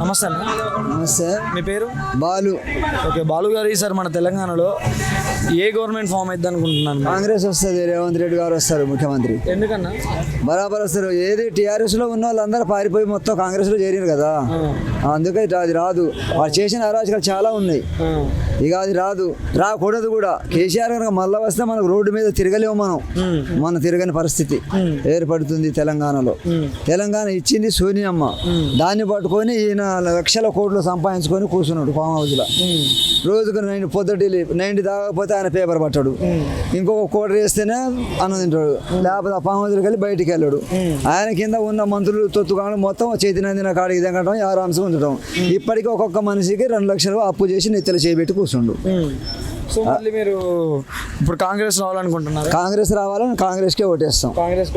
నమస్తే అన్న. నమస్తే. మీ పేరు? బాలు. ఓకే బాలు గారు, ఈసారి మన తెలంగాణలో ఏ గవర్నమెంట్ ఫామ్ అవుతుంది అనుకుంటున్నాను? కాంగ్రెస్ వస్తుంది, రేవంత్ రెడ్డి గారు వస్తారు ముఖ్యమంత్రి. ఎందుకన్నా? బరాబర్ వస్తారు. ఏది టీఆర్ఎస్ లో ఉన్న వాళ్ళందరూ పారిపోయి మొత్తం కాంగ్రెస్ లో చేరారు కదా, అందుకే అది రాదు. వాళ్ళు చేసిన అరాచకాలు చాలా ఉన్నాయి, ఇక అది రాదు, రాకూడదు కూడా. కేసీఆర్ కనుక మళ్ళా వస్తే మనకు రోడ్డు మీద తిరగలేము, మనం తిరగని పరిస్థితి ఏర్పడుతుంది తెలంగాణలో. తెలంగాణ ఇచ్చింది సోనియమ్మ, దాన్ని పట్టుకొని ఈయన లక్షల కోట్లు సంపాదించుకొని కూర్చున్నాడు ఫామ్ హౌస్ లో. రోజుకు 9 పొద్దుటి 9 తాగకపోతే ఆయన పేపర్ పట్టాడు, ఇంకొక కోటర్ వేస్తేనే అన్నం తింటాడు, లేకపోతే ఆ ఫామ్ హౌస్కి వెళ్ళి బయటికి వెళ్ళాడు. ఆయన కింద ఉన్న మంత్రులు తొత్తుకాడు మొత్తం చేతినందిన కాడికి దిగటం, ఆరాంశం ఉంచడం. ఇప్పటికీ ఒక్కొక్క మనిషికి 2 లక్షలు అప్పు చేసి నెత్తలు చేయబెట్టి కూర్చుండు. సో మళ్ళీ మీరు ఇప్పుడు కాంగ్రెస్ రావాలనుకుంటున్నారు? కాంగ్రెస్ రావాలని కాంగ్రెస్కే ఓటేస్తాం. కాంగ్రెస్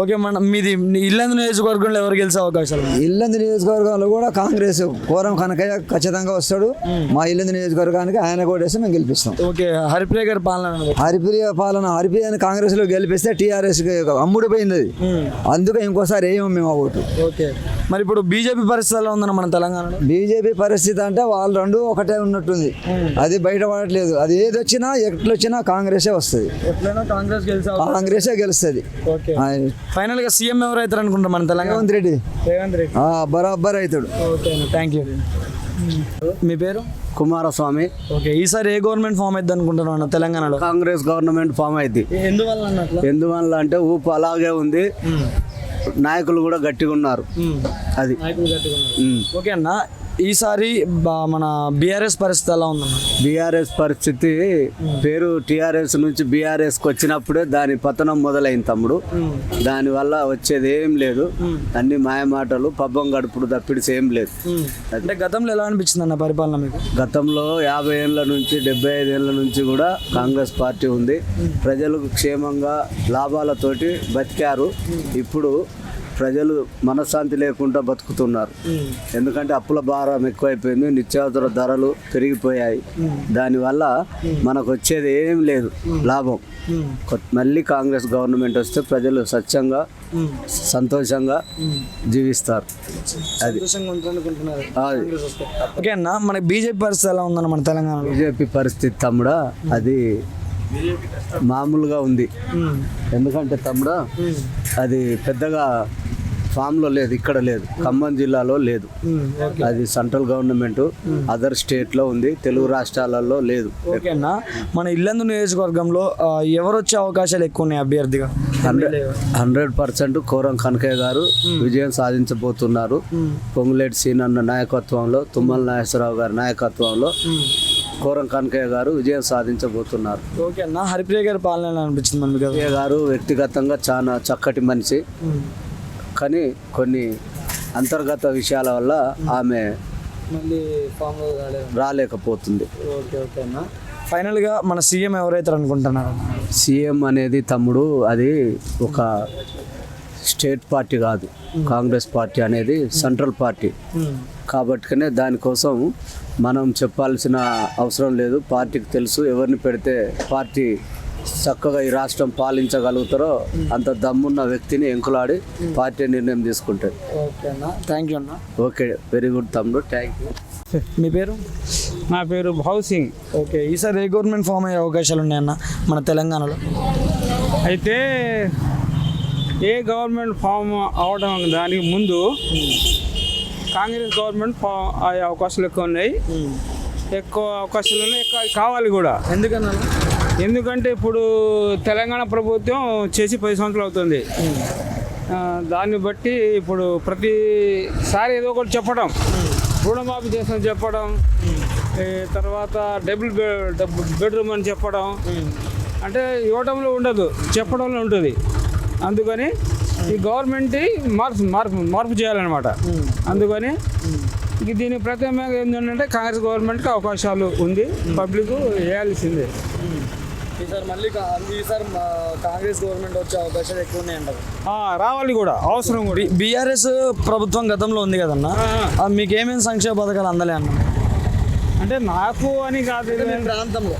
ఓకే. మీది ఇల్లందు నియోజకవర్గంలో ఎవరు గెలిచే అవకాశాలు? ఇల్లందు నియోజకవర్గంలో కూడా కాంగ్రెస్ కోరం కనకయ్య ఖచ్చితంగా వస్తాడు. మా ఇల్లందు నియోజకవర్గానికి ఆయన ఓటేస్తే మేము గెలిపిస్తాం. ఓకే. హరిప్రియ గారి పాలన? హరిప్రియని కాంగ్రెస్ లో గెలిపిస్తే టీఆర్ఎస్ అమ్ముడిపోయింది అది, అందుకే ఇంకోసారి వేయము మేము ఆ ఓటు. ఓకే. మరి ఇప్పుడు బీజేపీ పరిస్థితి ఎలా ఉందన్న మన తెలంగాణలో? బీజేపీ పరిస్థితి అంటే వాళ్ళు రెండు ఒకటే ఉన్నట్టుంది, అది బయటపడట్లేదు. అది ఏది వచ్చినా ఎట్లొచ్చినా కాంగ్రెసే వస్తుంది, కాంగ్రెసే గెలుస్తుంది. ఫైనల్ గా సీఎం ఎవరు అవుతారు అనుకుంటారు మన తెలంగాణ? రేవంత్ రెడ్డి బరాబర్ అవుతాడు. Thank you. మీ పేరు? కుమారస్వామి. ఓకే. ఈసారి ఏ గవర్నమెంట్ ఫామ్ అవుతుంది అనుకుంటున్నాను తెలంగాణలో? కాంగ్రెస్ గవర్నమెంట్ ఫామ్ అయింది. ఎందువల్ల అంటే ఊపు అలాగే ఉంది, నాయకులు కూడా గట్టిగా ఉన్నారు. అది ఓకే అన్న. ఈసారి మన బీఆర్ఎస్ పరిస్థితి ఎలా ఉందన్న? బీఆర్ఎస్ పరిస్థితి పేరు టీఆర్ఎస్ నుంచి బీఆర్ఎస్కి వచ్చినప్పుడే దాని పతనం మొదలైంది తమ్ముడు. దానివల్ల వచ్చేది ఏం లేదు, అన్ని మాయమాటలు, పబ్బం గడుపుడు తప్పిడిసి ఏం లేదు. అంటే గతంలో ఎలా అనిపించింది అన్న పరిపాలన మీకు? గతంలో 50 ఏళ్ళ నుంచి 75 ఏళ్ళ నుంచి కూడా కాంగ్రెస్ పార్టీ ఉంది. ప్రజలకు క్షేమంగా లాభాలతోటి బతికారు. ఇప్పుడు ప్రజలు మనశ్శాంతి లేకుండా బతుకుతున్నారు, ఎందుకంటే అప్పుల భారం ఎక్కువైపోయింది, నిత్యావసర ధరలు పెరిగిపోయాయి. దానివల్ల మనకు వచ్చేది ఏం లేదు లాభం. మళ్ళీ కాంగ్రెస్ గవర్నమెంట్ వస్తే ప్రజలు స్వచ్ఛంగా సంతోషంగా జీవిస్తారు. అది ఓకే అన్న. మన బీజేపీ పరిస్థితి ఎలా ఉందన్న మన తెలంగాణ? బీజేపీ పరిస్థితి తమ్ముడా అది మామూలుగా ఉంది, ఎందుకంటే తమ్ముడా అది పెద్దగా ఫామ్లో లేదు, ఇక్కడ లేదు, ఖమ్మం జిల్లాలో లేదు. అది సెంట్రల్ గవర్నమెంట్ అదర్ స్టేట్లో ఉంది, తెలుగు రాష్ట్రాలలో లేదు. ఓకేనా. మన ఇల్లందు నియోజకవర్గంలో ఎవరు వచ్చే అవకాశాలు ఎక్కువ ఉన్నాయి అభ్యర్థిగా? 100% కోరం కనకయ్య గారు విజయం సాధించబోతున్నారు. పొంగులేటి సీనన్న నాయకత్వంలో, తుమ్మల నాగేశ్వరరావు గారి నాయకత్వంలో కోరం కనకయ్య గారు విజయం సాధించబోతున్నారు. ఓకే అన్న. హరిప్రియ గారి పాలన అనిపించింది మనకి? హరిప్రియ గారు వ్యక్తిగతంగా చాలా చక్కటి మనిషి, కానీ కొన్ని అంతర్గత విషయాల వల్ల ఆమె మళ్ళీ రాలేకపోతుంది. ఓకే ఓకే అన్న. ఫైనల్గా మన సీఎం ఎవరైతే అనుకుంటున్నారు? సీఎం అనేది తమ్ముడు అది ఒక స్టేట్ పార్టీ కాదు, కాంగ్రెస్ పార్టీ అనేది సెంట్రల్ పార్టీ కాబట్టినే దానికోసం మనం చెప్పాల్సిన అవసరం లేదు. పార్టీకి తెలుసు ఎవరిని పెడితే పార్టీ చక్కగా ఈ రాష్ట్రం పాలించగలుగుతారో అంత దమ్మున్న వ్యక్తిని ఎంకులాడి పార్టీ నిర్ణయం తీసుకుంటారు. ఓకే అన్న. థ్యాంక్ యూ అన్న. ఓకే, వెరీ గుడ్ తమ్ముడు, థ్యాంక్ యూ. మీ పేరు? నా పేరు హౌసింగ్. ఓకే. ఈసారి ఏ గవర్నమెంట్ ఫామ్ అయ్యే అవకాశాలు ఉన్నాయన్న మన తెలంగాణలో? అయితే ఏ గవర్నమెంట్ ఫామ్ అవడం దానికి ముందు కాంగ్రెస్ గవర్నమెంట్ ఫామ్ అయ్యే అవకాశాలు ఎక్కువ ఉన్నాయి, ఎక్కువ అవకాశాలు ఉన్నాయి, ఎక్కువ కావాలి కూడా. ఎందుకన్నా? ఎందుకంటే ఇప్పుడు తెలంగాణ ప్రభుత్వం చేసి 10 సంవత్సరాలు అవుతుంది. దాన్ని బట్టి ఇప్పుడు ప్రతిసారి ఏదో ఒకటి చెప్పడం, రుణమాఫీ చేస్తామని చెప్పడం, తర్వాత డబుల్ బెడ్రూమ్ అని చెప్పడం, అంటే ఇవ్వడంలో ఉండదు, చెప్పడంలో ఉంటుంది. అందుకని ఈ గవర్నమెంట్ మార్పు చేయాలన్నమాట. అందుకని దీని ప్రత్యేకంగా ఏంటంటే కాంగ్రెస్ గవర్నమెంట్కి అవకాశాలు ఉంది, పబ్లిక్ వేయాల్సిందే. ఈసారి మళ్ళీ కాంగ్రెస్ గవర్నమెంట్ వచ్చే అవకాశాలు ఎక్కువ ఉన్నాయంటారు? రావాలి కూడా, అవసరం కూడా. బీఆర్ఎస్ ప్రభుత్వం గతంలో ఉంది కదన్నా, మీకు ఏమేమి సంక్షేమ పథకాలు అందలే అన్న? అంటే నాకు అని కాదు, ప్రాంతంలో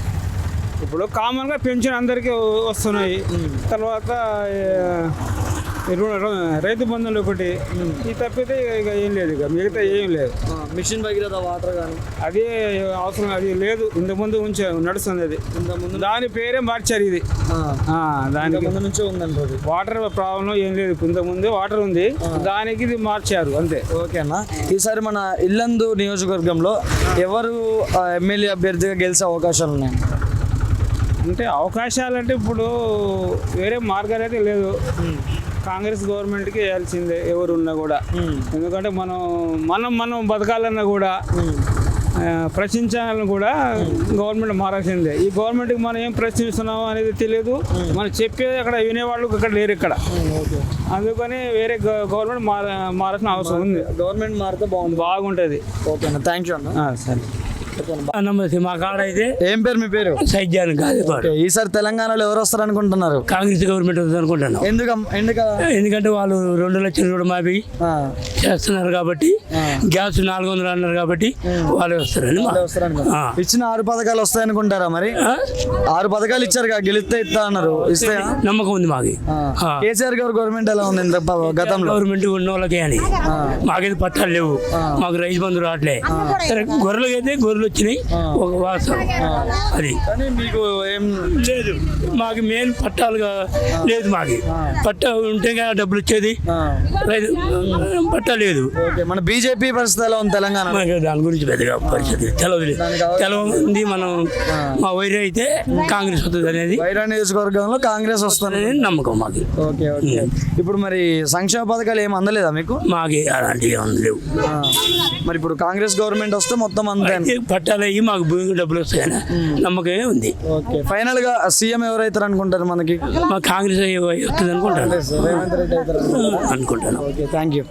ఇప్పుడు కామన్గా పెన్షన్ అందరికీ వస్తున్నాయి. తర్వాత రైతు బంధువులు ఒకటి, ఈ తప్పితే ఇక ఏం లేదు, ఇక మిగతా ఏం లేదు. మిషన్ భగీరథ వాటర్ కానీ అది అవసరం, అది లేదు. ఇంతకుముందు నడుస్తుంది అది, ఇంతకుముందు దాని పేరే మార్చారు ఇది. దానికి ముందు నుంచే ఉందంటారు. వాటర్ ప్రాబ్లం ఏం లేదు, ఇంతకుముందు వాటర్ ఉంది, దానికి ఇది మార్చారు అంతే. ఓకే అన్న, ఈసారి మన ఇల్లందు నియోజకవర్గంలో ఎవరు ఎమ్మెల్యే అభ్యర్థిగా గెలిచే అవకాశాలు ఉన్నాయి? అంటే అవకాశాలు అంటే ఇప్పుడు వేరే మార్గాలు అయితే లేదు. కాంగ్రెస్ గవర్నమెంట్కి వేయాల్సిందే ఎవరు ఉన్నా కూడా. ఎందుకంటే మనం బతకాలన్నా కూడా, ప్రశ్నించాలని కూడా గవర్నమెంట్ మారాల్సిందే. ఈ గవర్నమెంట్కి మనం ఏం ప్రశ్నిస్తున్నాం అనేది తెలియదు, మనం చెప్పేది అక్కడ వినేవాళ్ళు ఇక్కడ లేరు ఇక్కడ. అందుకని వేరే గవర్నమెంట్ మారాల్సిన అవసరం ఉంది. గవర్నమెంట్ మారితే బాగుంటుంది. ఓకే అన్న, థ్యాంక్ యూ అన్న. సరే. నమస్తే. మా కాడ అయితే ఏం పేరు మీ పేరు? సైద్యాన్ని కాదు. ఓకే, ఈసారి తెలంగాణలో ఎవరు వస్తారు అనుకుంటున్నారు? కాంగ్రెస్ గవర్నమెంట్ వస్తుంది అనుకుంటున్నాను. ఎందుకంటే వాళ్ళు 2 లక్షల రుణమాఫీ చేస్తున్నారు కాబట్టి, గ్యాస్ 400 అన్నారు కాబట్టి వాళ్ళే వస్తారని ఇచ్చిన 6 పథకాలు వస్తాయి అనుకుంటారా? మరి 6 పథకాలు ఇచ్చారు, గెలిస్తే ఇస్తా అన్నారు, ఇస్తే నమ్మకం ఉంది మాకు. కేసీఆర్ గారు గవర్నమెంట్ ఎలా ఉంది గతంలో? గవర్నమెంట్ ఉన్న వాళ్ళకే అని, మాకైతే పట్టాలు లేవు, మాకు రైతు బంధు రావట్లే. సరే, గొర్రెలకి అయితే గొర్రెలు వచ్చినాయి, ఒక వాస్తవం అది. కానీ మీకు ఏం లేదు, మాకు మెయిన్ పట్టాలుగా లేదు. మాకు పట్టా ఉంటే డబ్బులు వచ్చేది, రైతు పట్టా లేదు. ఓకే, మన బీజేపీ పరిస్థితి ఎలా ఉంది తెలంగాణ? దాని గురించి పెద్దగా పరిస్థితి తెలవదు. మనం మా వైరే అయితే కాంగ్రెస్ వస్తుంది అనేది, వైరా నియోజకవర్గంలో కాంగ్రెస్ వస్తుంది నమ్మకం మాకు. Okay okay. ఇప్పుడు మరి సంక్షేమ పథకాలు ఏం అందలేదా మీకు? మాకు అలాంటివి లేవు. మరి ఇప్పుడు కాంగ్రెస్ గవర్నమెంట్ వస్తే మొత్తం అంతే పట్టాలు అయ్యి మాకు భూమి డబ్బులు వస్తాయని నమ్మకమే ఉంది. ఓకే, ఫైనల్ గా సీఎం ఎవరైతారు అనుకుంటారు మనకి? మా కాంగ్రెస్ వస్తుంది అనుకుంటాను. రేవంత్ రెడ్డి అవుతారు అనుకుంటాను. Okay, thank you.